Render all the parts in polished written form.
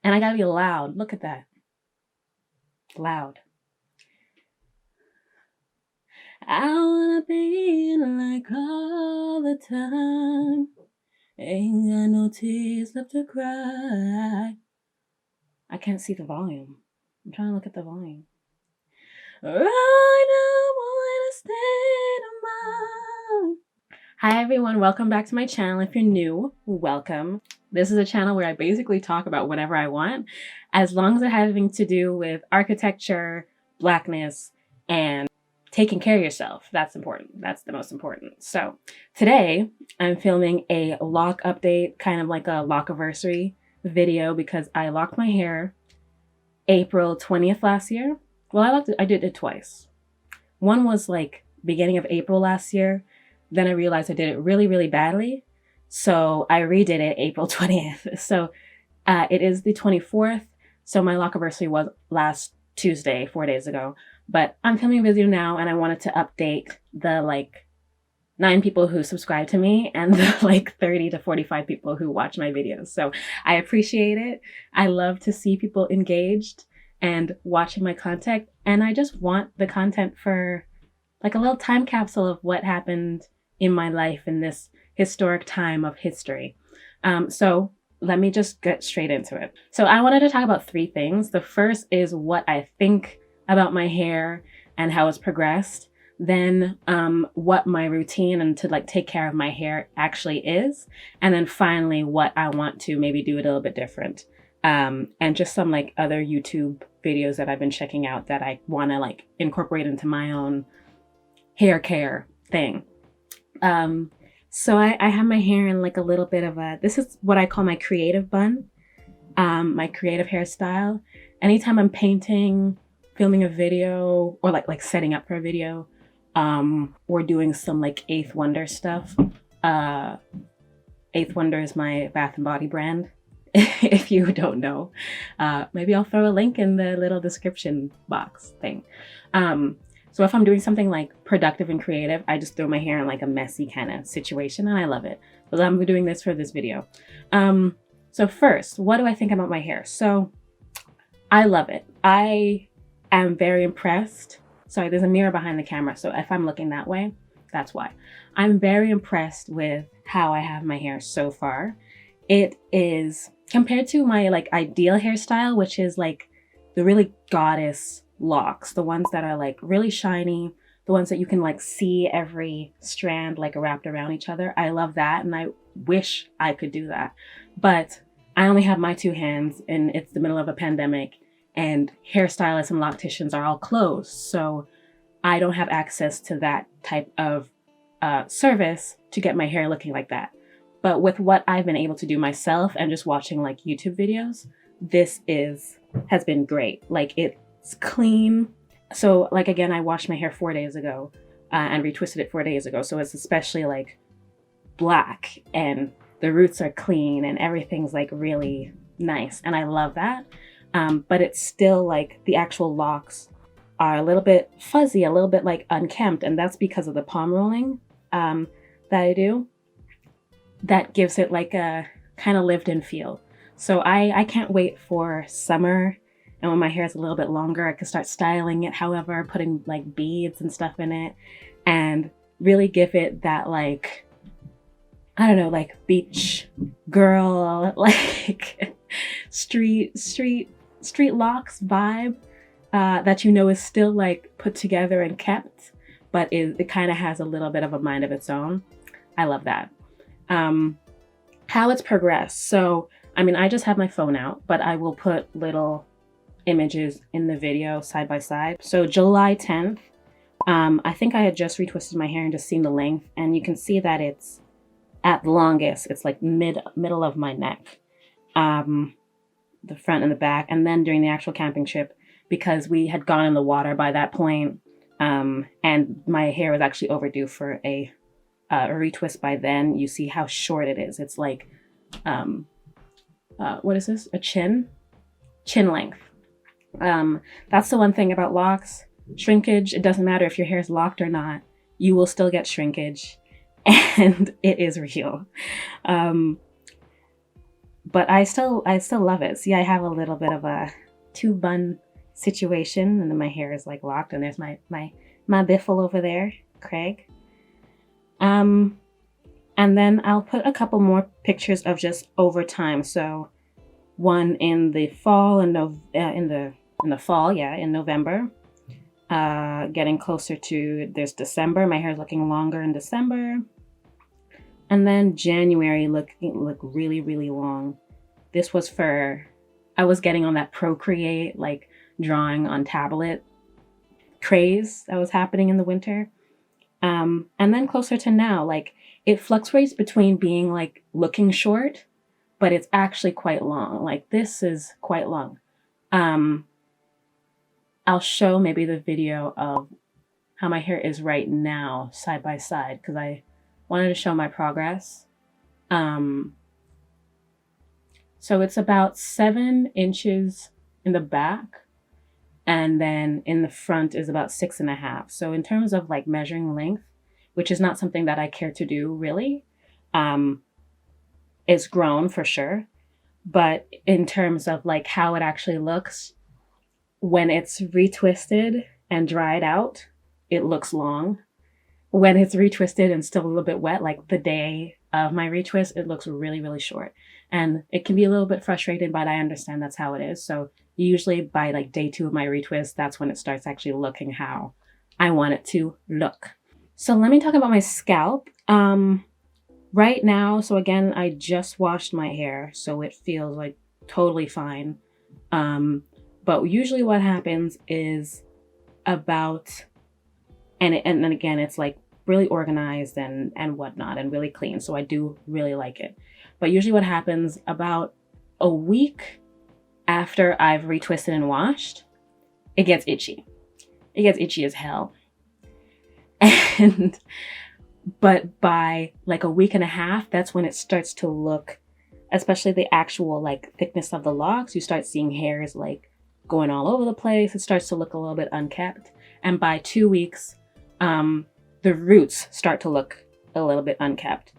And I gotta be loud. Look at that. Loud. I wanna be like all the time. Ain't got no tears left to cry. I can't see the volume. I'm trying to look at the volume. Right now, I wanna stay to mine. Hi everyone, welcome back to my channel. If you're new, welcome. This is a channel where I basically talk about whatever I want, as long as it has having to do with architecture, blackness, and taking care of yourself. That's important. That's the most important. So today I'm filming a lock update, kind of like a lockiversary video, because I locked my hair April 20th last year. Well, I did it twice. One was like beginning of April last year. Then I realized I did it really, really badly. So I redid it April 20th. So it is the 24th. So my lockiversary was last Tuesday, 4 days ago. But I'm filming a video now and I wanted to update the like 9 people who subscribe to me and the like 30 to 45 people who watch my videos. So I appreciate it. I love to see people engaged and watching my content. And I just want the content for like a little time capsule of what happened in my life in this historic time of history. So let me just get straight into it. So I wanted to talk about 3 things. The first is what I think about my hair and how it's progressed. Then what my routine and to like take care of my hair actually is. And then finally what I want to maybe do it a little bit different. And just some like other YouTube videos that I've been checking out that I want to like incorporate into my own hair care thing. So I have my hair in like a little bit of this is what I call my creative bun, my creative hairstyle. Anytime I'm painting, filming a video, or like setting up for a video, or doing some like 8th Wonder stuff. 8th Wonder is my Bath and Body brand. If you don't know, maybe I'll throw a link in the little description box thing. So if I'm doing something like productive and creative, I just throw my hair in like a messy kind of situation and I love it. But I'm doing this for this video. So first, what do I think about my hair? So I love it. I am very impressed. Sorry, there's a mirror behind the camera. So if I'm looking that way, that's why. I'm very impressed with how I have my hair so far. It is compared to my like ideal hairstyle, which is like the really goddess locks, the ones that are like really shiny, the ones that you can like see every strand like wrapped around each other. I love that and I wish I could do that. But I only have my 2 hands and it's the middle of a pandemic and hairstylists and locticians are all closed. So I don't have access to that type of service to get my hair looking like that. But with what I've been able to do myself and just watching like YouTube videos, this has been great. Like it's clean. So like, again, I washed my hair 4 days ago and retwisted it 4 days ago. So it's especially like black and the roots are clean and everything's like really nice. And I love that. But it's still like the actual locks are a little bit fuzzy, a little bit like unkempt. And that's because of the palm rolling that I do. That gives it like a kind of lived in feel. So I can't wait for summer. And when my hair is a little bit longer, I can start styling it, however, putting like beads and stuff in it and really give it that like, I don't know, like beach girl, like street locks vibe that you know is still like put together and kept, but it kind of has a little bit of a mind of its own. I love that. How it's progressed. So, I mean, I just have my phone out, but I will put little images in the video side by side. So July 10th, I think I had just retwisted my hair and just seen the length, and you can see that it's at the longest. It's like middle of my neck, the front and the back. And then during the actual camping trip, because we had gone in the water by that point, and my hair was actually overdue for a retwist by then, you see how short it is. It's like, what is this? A chin length. That's the one thing about locks. Shrinkage, it doesn't matter if your hair is locked or not, you will still get shrinkage and it is real. but I still love it. See, I have a little bit of a two bun situation, and then my hair is like locked, and there's my biffle over there, Craig. And then I'll put a couple more pictures of just over time. So one in the fall and in November. Getting closer to, there's December. My hair is looking longer in December. And then January look really, really long. This was I was getting on that Procreate, like drawing on tablet craze that was happening in the winter. And then closer to now, like it fluctuates between being like looking short, but it's actually quite long. Like this is quite long. I'll show maybe the video of how my hair is right now, side by side, because I wanted to show my progress. So it's about 7 inches in the back, and then in the front is about 6.5. So in terms of like measuring length, which is not something that I care to do really, it's grown for sure. But in terms of like how it actually looks, when it's retwisted and dried out, it looks long. When it's retwisted and still a little bit wet, like the day of my retwist, it looks really, really short. And it can be a little bit frustrating, but I understand that's how it is. So usually by like day 2 of my retwist, that's when it starts actually looking how I want it to look. So let me talk about my scalp. Right now, so again, I just washed my hair, so it feels like totally fine. But usually what happens is about, and then again, it's like really organized and whatnot and really clean. So I do really like it. But usually what happens about a week after I've retwisted and washed, it gets itchy. It gets itchy as hell. But by like a week and a half, that's when it starts to look, especially the actual like thickness of the locks, you start seeing hairs like going all over the place. It starts to look a little bit unkept. And by 2 weeks, the roots start to look a little bit unkept.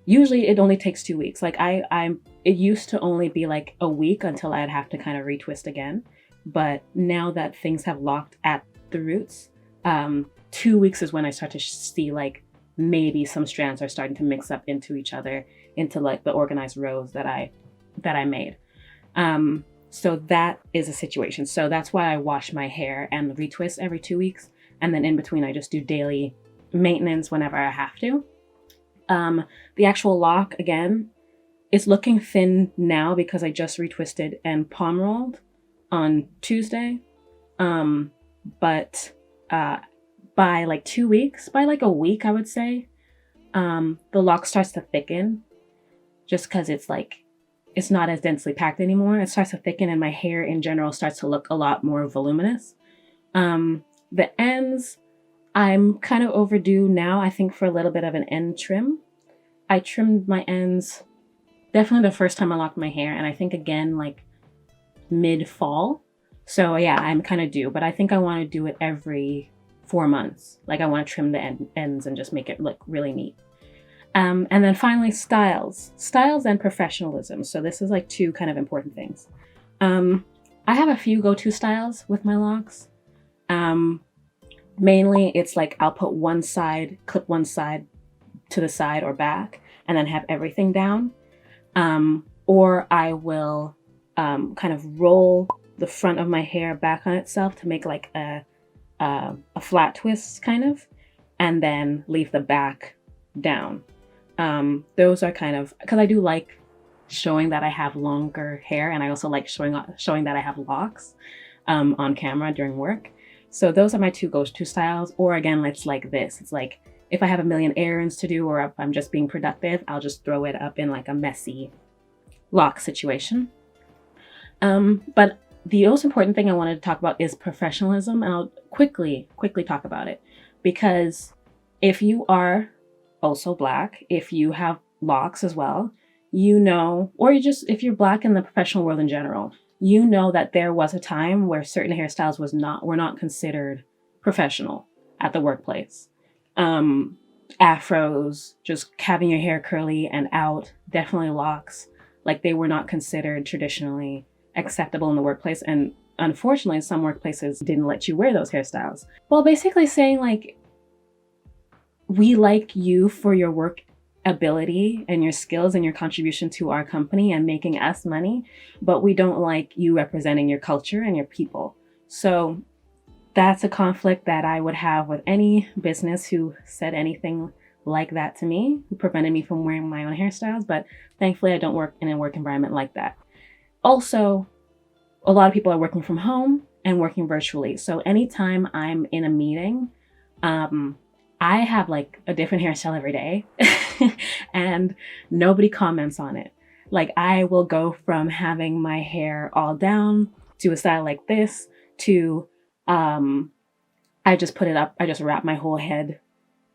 Usually it only takes 2 weeks. Like it used to only be like a week until I'd have to kind of retwist again. But now that things have locked at the roots, 2 weeks is when I start to see like maybe some strands are starting to mix up into each other, into like the organized rows that I made. So that is a situation. So that's why I wash my hair and retwist every 2 weeks. And then in between, I just do daily maintenance whenever I have to. The actual lock, again, is looking thin now because I just retwisted and palm rolled on Tuesday. But by like 2 weeks, by like a week, I would say, the lock starts to thicken just because it's like, it's not as densely packed anymore. It starts to thicken and my hair in general starts to look a lot more voluminous. The ends, I'm kind of overdue now, I think, for a little bit of an end trim. I trimmed my ends definitely the first time I locked my hair, and I think again like mid-fall. So yeah, I'm kind of due, but I think I want to do it every 4 months. Like I want to trim the ends and just make it look really neat. And then finally, styles and professionalism. So this is like 2 kind of important things. I have a few go-to styles with my locks. Mainly it's like I'll put clip one side to the side or back and then have everything down. Or I will kind of roll the front of my hair back on itself to make like a flat twist kind of, and then leave the back down. Those are kind of, because I do like showing that I have longer hair, and I also like showing that I have locks on camera during work. So those are my 2 go-to styles. Or again, it's like this. It's like if I have a million errands to do or if I'm just being productive, I'll just throw it up in like a messy lock situation. But the most important thing I wanted to talk about is professionalism, and I'll quickly talk about it. Because if you are also Black, if you have locks as well, you know, or if you're Black in the professional world in general, you know that there was a time where certain hairstyles were not considered professional at the workplace. Afros, just having your hair curly and out, definitely locks. Like they were not considered traditionally acceptable in the workplace. And unfortunately, some workplaces didn't let you wear those hairstyles. Well, basically saying like, we like you for your work ability and your skills and your contribution to our company and making us money, but we don't like you representing your culture and your people. So that's a conflict that I would have with any business who said anything like that to me, who prevented me from wearing my own hairstyles. But thankfully, I don't work in a work environment like that. Also, a lot of people are working from home and working virtually. So anytime I'm in a meeting, I have like a different hairstyle every day and nobody comments on it. Like I will go from having my hair all down to a style like this to I just put it up, I just wrap my whole head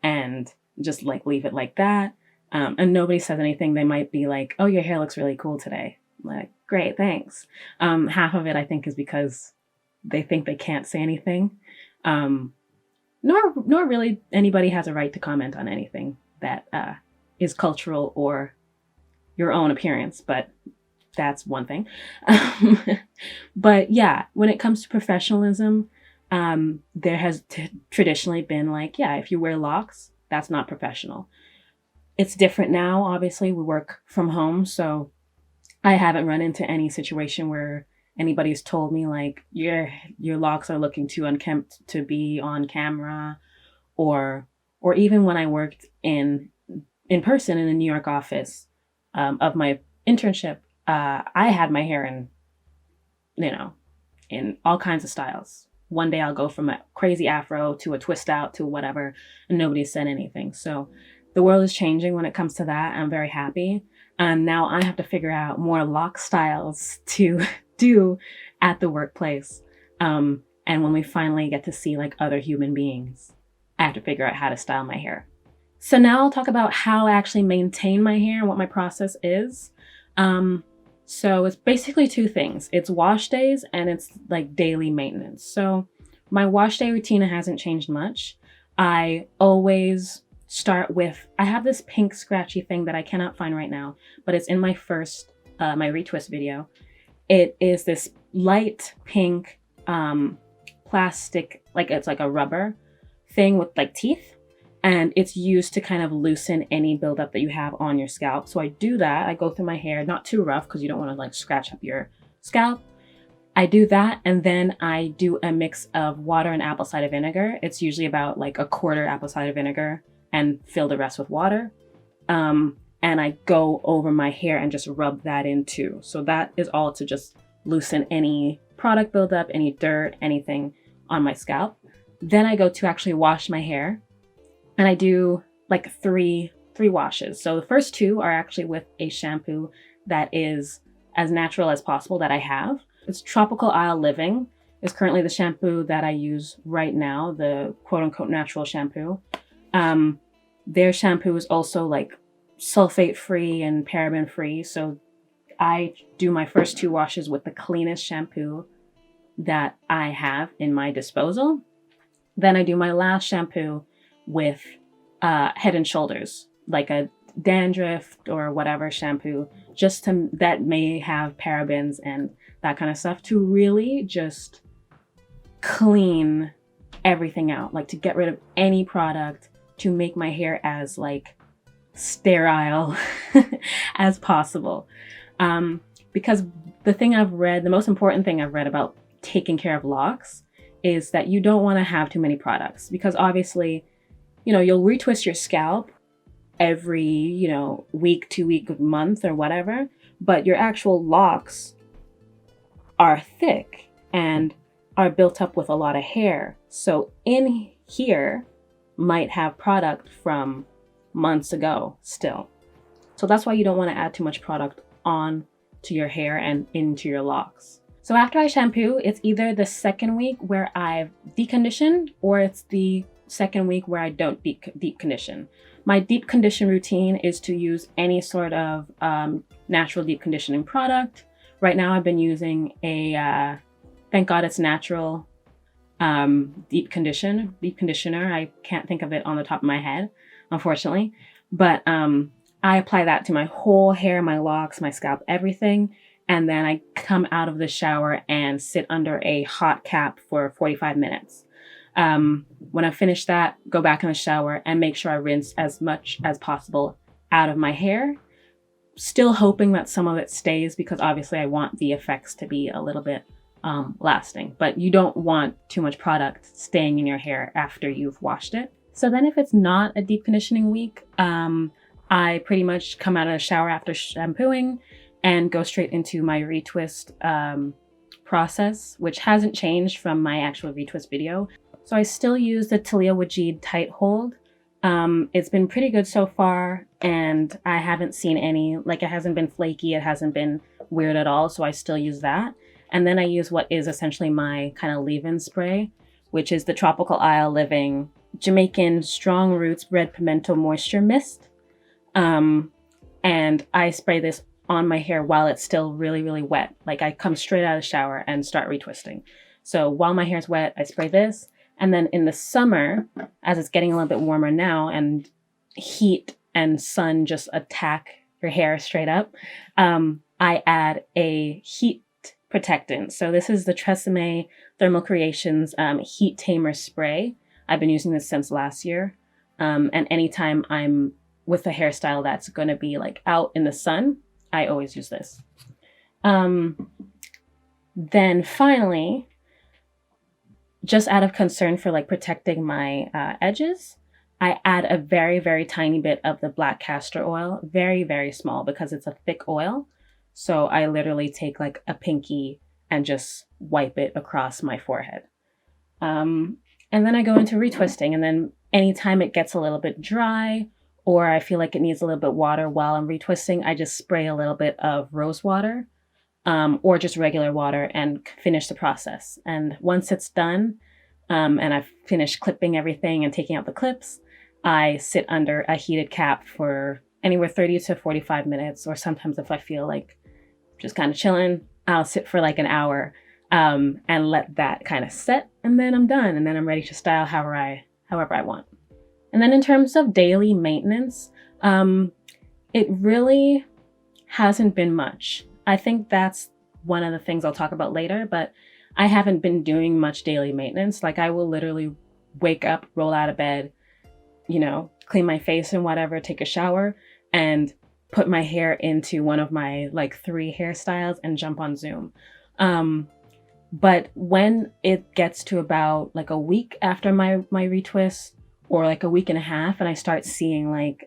and just like leave it like that. And nobody says anything. They might be like, oh, your hair looks really cool today. I'm like, great, thanks. Half of it I think is because they think they can't say anything. Nor really anybody has a right to comment on anything that is cultural or your own appearance, but that's one thing. But yeah, when it comes to professionalism, there has traditionally been like, yeah, if you wear locks, that's not professional. It's different now. Obviously, we work from home, so I haven't run into any situation where anybody's told me like your locks are looking too unkempt to be on camera, or even when I worked in person in the New York office of my internship, I had my hair in all kinds of styles. One day I'll go from a crazy afro to a twist out to whatever, and nobody said anything. So the world is changing when it comes to that. I'm very happy. And now I have to figure out more lock styles to do at the workplace. And when we finally get to see like other human beings, I have to figure out how to style my hair. So now I'll talk about how I actually maintain my hair and what my process is. So it's basically two things. It's wash days and it's like daily maintenance. So my wash day routine hasn't changed much. I always start with, I have this pink scratchy thing that I cannot find right now, but it's in my first, my retwist video. It is this light pink plastic, like it's like a rubber thing with like teeth. And it's used to kind of loosen any buildup that you have on your scalp. So I do that. I go through my hair, not too rough because you don't want to like scratch up your scalp. I do that, and then I do a mix of water and apple cider vinegar. It's usually about like a quarter apple cider vinegar and fill the rest with water. And I go over my hair and just rub that in too. So that is all to just loosen any product buildup, any dirt, anything on my scalp. Then I go to actually wash my hair. And I do like three washes. So the first two are actually with a shampoo that is as natural as possible that I have. It's Tropical Isle Living is currently the shampoo that I use right now, the quote unquote natural shampoo. Their shampoo is also like sulfate free and paraben free. So I do my first two washes with the cleanest shampoo that I have in my disposal. Then I do my last shampoo with Head and Shoulders, like a dandruff or whatever shampoo, just to that may have parabens and that kind of stuff, to really just clean everything out, like to get rid of any product, to make my hair as like sterile as possible. Because the most important thing I've read about taking care of locks is that you don't want to have too many products, because obviously, you'll retwist your scalp every, week, 2 week, month or whatever, but your actual locks are thick and are built up with a lot of hair. So in here might have product from months ago still. So that's why you don't want to add too much product on to your hair and into your locks. So after I shampoo, it's either the second week where I've deep conditioned, or it's the second week where I don't deep condition. My deep condition routine is to use any sort of natural deep conditioning product. Right now I've been using a, thank God it's natural, deep conditioner. I can't think of it on the top of my head, unfortunately. But I apply that to my whole hair, my locks, my scalp, everything. And then I come out of the shower and sit under a hot cap for 45 minutes. When I finish that, go back in the shower and make sure I rinse as much as possible out of my hair. Still hoping that some of it stays, because obviously I want the effects to be a little bit lasting, but you don't want too much product staying in your hair after you've washed it. So then if it's not a deep conditioning week, I pretty much come out of the shower after shampooing and go straight into my retwist process, which hasn't changed from my actual retwist video. So I still use the Talia Wajid tight hold. It's been pretty good so far, and I haven't seen any, like, it hasn't been flaky, it hasn't been weird at all, so I still use that. And then I use what is essentially my kind of leave-in spray, which is the Tropical Isle Living Jamaican Strong Roots Red Pimento Moisture Mist. And I spray this on my hair while it's still really, really wet. Like, I come straight out of the shower and start retwisting. So while my hair's wet, I spray this. And then in the summer, as it's getting a little bit warmer now and heat and sun just attack your hair straight up, I add a heat protectant. So this is the Tresemme Thermal Creations Heat Tamer Spray. I've been using this since last year. And anytime I'm with a hairstyle that's going to be like out in the sun, I always use this. Then finally, just out of concern for like protecting my edges, I add a very, very tiny bit of the black castor oil, very, very small, because it's a thick oil. So I literally take like a pinky and just wipe it across my forehead. And then I go into retwisting, and then anytime it gets a little bit dry or I feel like it needs a little bit water while I'm retwisting, I just spray a little bit of rose water or just regular water and finish the process. And once it's done and I've finished clipping everything and taking out the clips, I sit under a heated cap for anywhere 30 to 45 minutes, or sometimes if I feel like just kind of chilling, I'll sit for like an hour and let that kind of set, and then I'm done, and then I'm ready to style however I want. And then in terms of daily maintenance, it really hasn't been much. I think that's one of the things I'll talk about later, but I haven't been doing much daily maintenance. Like, I will literally wake up, roll out of bed, you know, clean my face and whatever, take a shower, and put my hair into one of my like 3 hairstyles and jump on Zoom. But when it gets to about like a week after my retwist, or like a week and a half, and I start seeing like,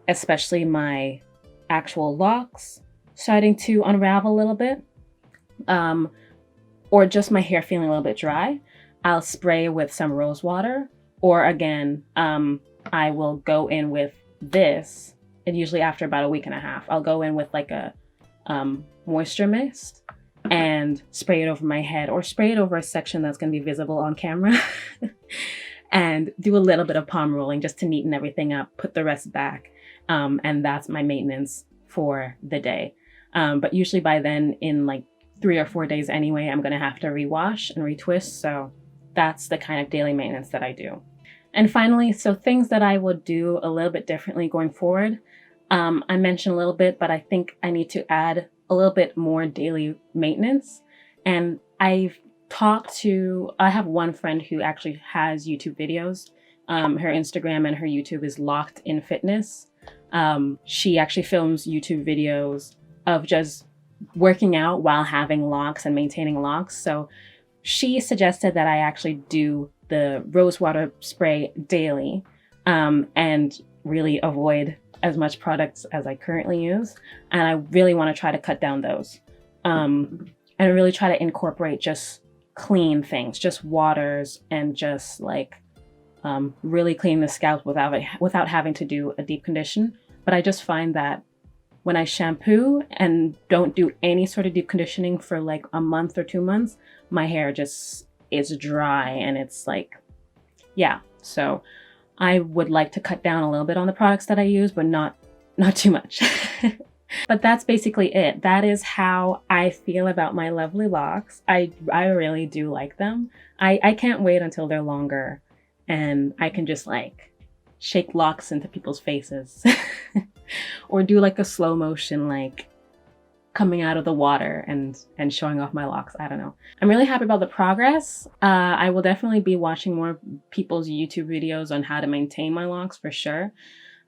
especially my actual locks starting to unravel a little bit, or just my hair feeling a little bit dry, I'll spray with some rose water, or again, I will go in with this, and usually after about a week and a half, I'll go in with like a moisture mist and spray it over my head, or spray it over a section that's going to be visible on camera and do a little bit of palm rolling just to neaten everything up, put the rest back. And that's my maintenance for the day. But usually by then, in like 3 or 4 days anyway, I'm going to have to rewash and retwist. So that's the kind of daily maintenance that I do. And finally, so things that I will do a little bit differently going forward. I mentioned a little bit, but I think I need to add a little bit more daily maintenance. And I have one friend who actually has YouTube videos. Her Instagram and her YouTube is Loc'd in Fitness. She actually films YouTube videos of just working out while having locks and maintaining locks. So she suggested that I actually do the rose water spray daily, and really avoid as much products as I currently use. And I really want to try to cut down those. And really try to incorporate just clean things, just waters, and just like really clean the scalp without having to do a deep condition. But I just find that when I shampoo and don't do any sort of deep conditioning for like a month or 2 months, my hair just is dry, and it's like, yeah. So I would like to cut down a little bit on the products that I use, but not too much. But that's basically it. That is how I feel about my lovely locks. I really do like them. I can't wait until they're longer and I can just like shake locks into people's faces. or do like a slow motion, like coming out of the water and showing off my locks. I don't know. I'm really happy about the progress. I will definitely be watching more people's YouTube videos on how to maintain my locks for sure.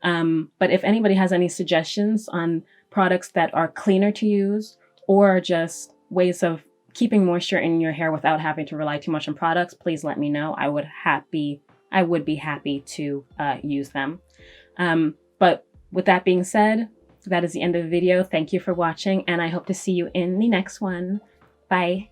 But if anybody has any suggestions on products that are cleaner to use or just ways of keeping moisture in your hair without having to rely too much on products, please let me know. I would be happy to use them. But with that being said, that is the end of the video. Thank you for watching, and I hope to see you in the next one. Bye.